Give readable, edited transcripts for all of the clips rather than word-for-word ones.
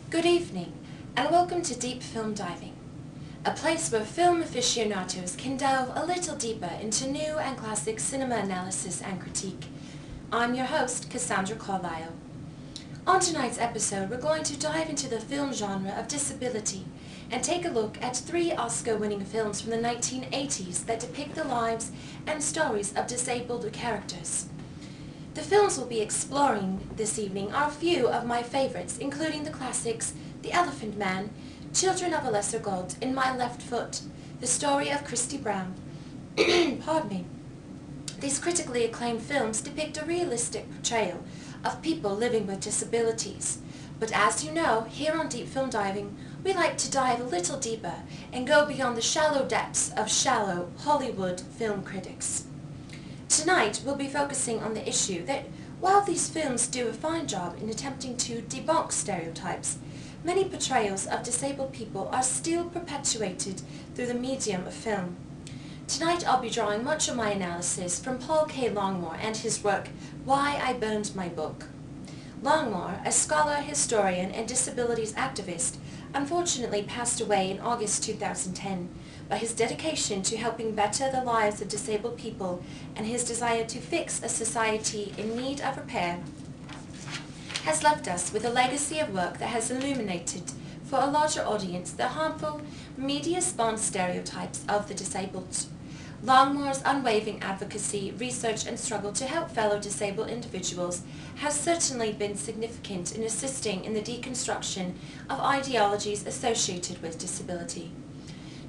Good evening, and welcome to Deep Film Diving, a place where film aficionados can delve a little deeper into new and classic cinema analysis and critique. I'm your host, Cassandra Carlisle. On tonight's episode, we're going to dive into the film genre of disability and take a look at 3 Oscar-winning films from the 1980s that depict the lives and stories of disabled characters. The films we'll be exploring this evening are a few of my favorites, including the classics The Elephant Man, Children of a Lesser God, and My Left Foot, the story of Christy Brown. Pardon me. These critically acclaimed films depict a realistic portrayal of people living with disabilities. But as you know, here on Deep Film Diving, we like to dive a little deeper and go beyond the shallow depths of shallow Hollywood film critics. Tonight, we'll be focusing on the issue that while these films do a fine job in attempting to debunk stereotypes, many portrayals of disabled people are still perpetuated through the medium of film. Tonight, I'll be drawing much of my analysis from Paul K. Longmore and his work, Why I Burned My Book. Longmore, a scholar, historian, and disabilities activist, unfortunately passed away in August 2010, but his dedication to helping better the lives of disabled people and his desire to fix a society in need of repair has left us with a legacy of work that has illuminated for a larger audience the harmful, media-spawned stereotypes of the disabled. Longmore's unwavering advocacy, research, and struggle to help fellow disabled individuals has certainly been significant in assisting in the deconstruction of ideologies associated with disability.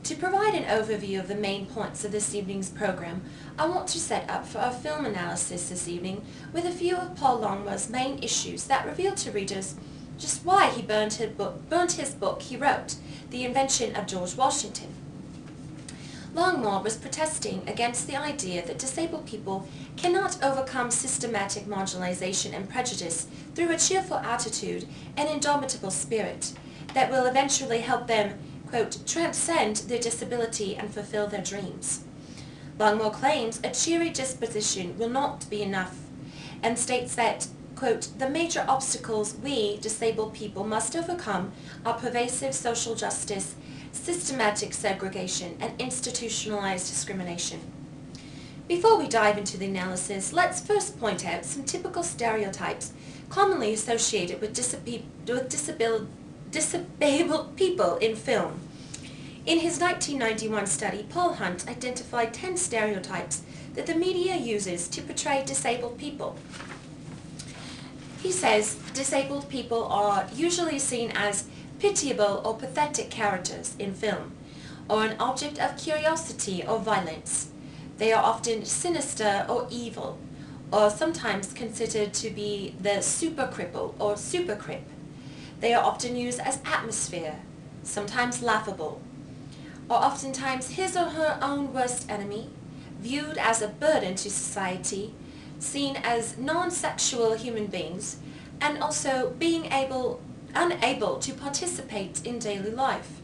To provide an overview of the main points of this evening's program, I want to set up for our film analysis this evening with a few of Paul Longmore's main issues that reveal to readers just why he burnt his book he wrote, The Invention of George Washington. Longmore was protesting against the idea that disabled people cannot overcome systematic marginalization and prejudice through a cheerful attitude and indomitable spirit that will eventually help them, quote, transcend their disability and fulfill their dreams. Longmore claims a cheery disposition will not be enough and states that, quote, the major obstacles we, disabled people, must overcome are pervasive social justice, systematic segregation, and institutionalized discrimination. Before we dive into the analysis, let's first point out some typical stereotypes commonly associated with disabled people in film. In his 1991 study, Paul Hunt identified 10 stereotypes that the media uses to portray disabled people. He says disabled people are usually seen as pitiable or pathetic characters in film, or an object of curiosity or violence. They are often sinister or evil, or sometimes considered to be the super cripple or super crip. They are often used as atmosphere, sometimes laughable, or oftentimes his or her own worst enemy, viewed as a burden to society, seen as non-sexual human beings, and also being unable to participate in daily life.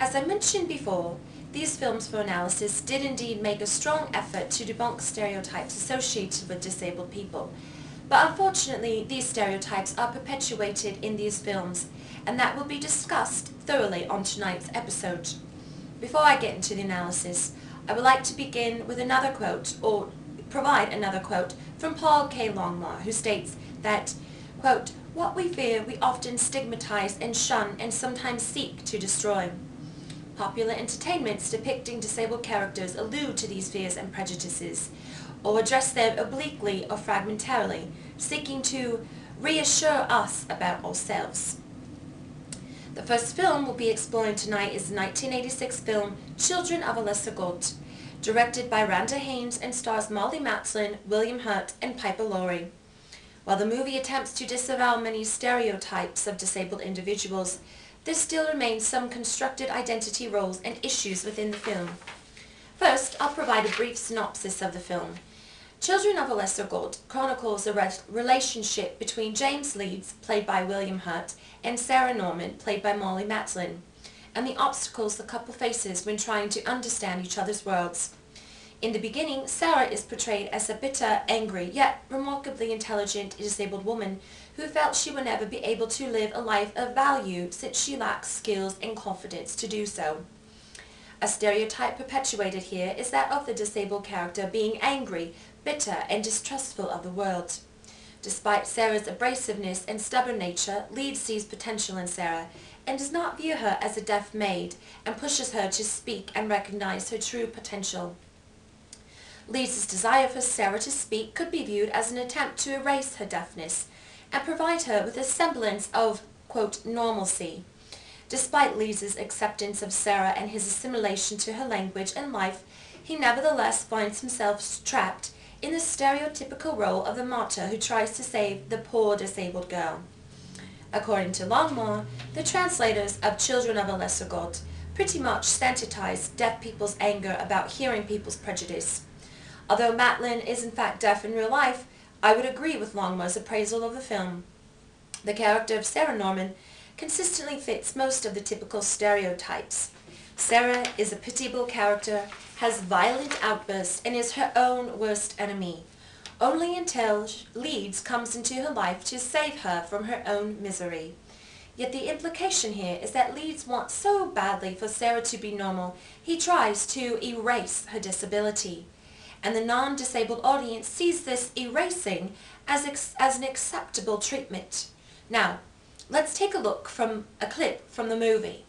As I mentioned before, these films for analysis did indeed make a strong effort to debunk stereotypes associated with disabled people. But unfortunately, these stereotypes are perpetuated in these films, and that will be discussed thoroughly on tonight's episode. Before I get into the analysis, I would like to begin with another quote, or provide another quote, from Paul K. Longmore, who states that, quote, what we fear we often stigmatize and shun and sometimes seek to destroy. Popular entertainments depicting disabled characters allude to these fears and prejudices, or address them obliquely or fragmentarily, seeking to reassure us about ourselves. The first film we'll be exploring tonight is the 1986 film Children of a Lesser God, directed by Randa Hames and stars Molly Matlin, William Hurt, and Piper Laurie. While the movie attempts to disavow many stereotypes of disabled individuals, there still remains some constructed identity roles and issues within the film. First, I'll provide a brief synopsis of the film. Children of a Lesser God chronicles a relationship between James Leeds, played by William Hurt, and Sarah Norman, played by Molly Matlin, and the obstacles the couple faces when trying to understand each other's worlds. In the beginning, Sarah is portrayed as a bitter, angry, yet remarkably intelligent disabled woman who felt she would never be able to live a life of value since she lacks skills and confidence to do so. A stereotype perpetuated here is that of the disabled character being angry, bitter, and distrustful of the world. Despite Sarah's abrasiveness and stubborn nature, Leeds sees potential in Sarah and does not view her as a deaf maid and pushes her to speak and recognize her true potential. Leeds' desire for Sarah to speak could be viewed as an attempt to erase her deafness and provide her with a semblance of, quote, normalcy. Despite Leeds' acceptance of Sarah and his assimilation to her language and life, he nevertheless finds himself trapped in the stereotypical role of the martyr who tries to save the poor disabled girl. According to Longmore, the translators of Children of a Lesser God pretty much sensitized deaf people's anger about hearing people's prejudice. Although Madeline is in fact deaf in real life, I would agree with Longmore's appraisal of the film. The character of Sarah Norman consistently fits most of the typical stereotypes. Sarah is a pitiable character, has violent outbursts, and is her own worst enemy, only until Leeds comes into her life to save her from her own misery. Yet the implication here is that Leeds wants so badly for Sarah to be normal, he tries to erase her disability. And the non-disabled audience sees this erasing as an acceptable treatment. Now, let's take a look from a clip from the movie.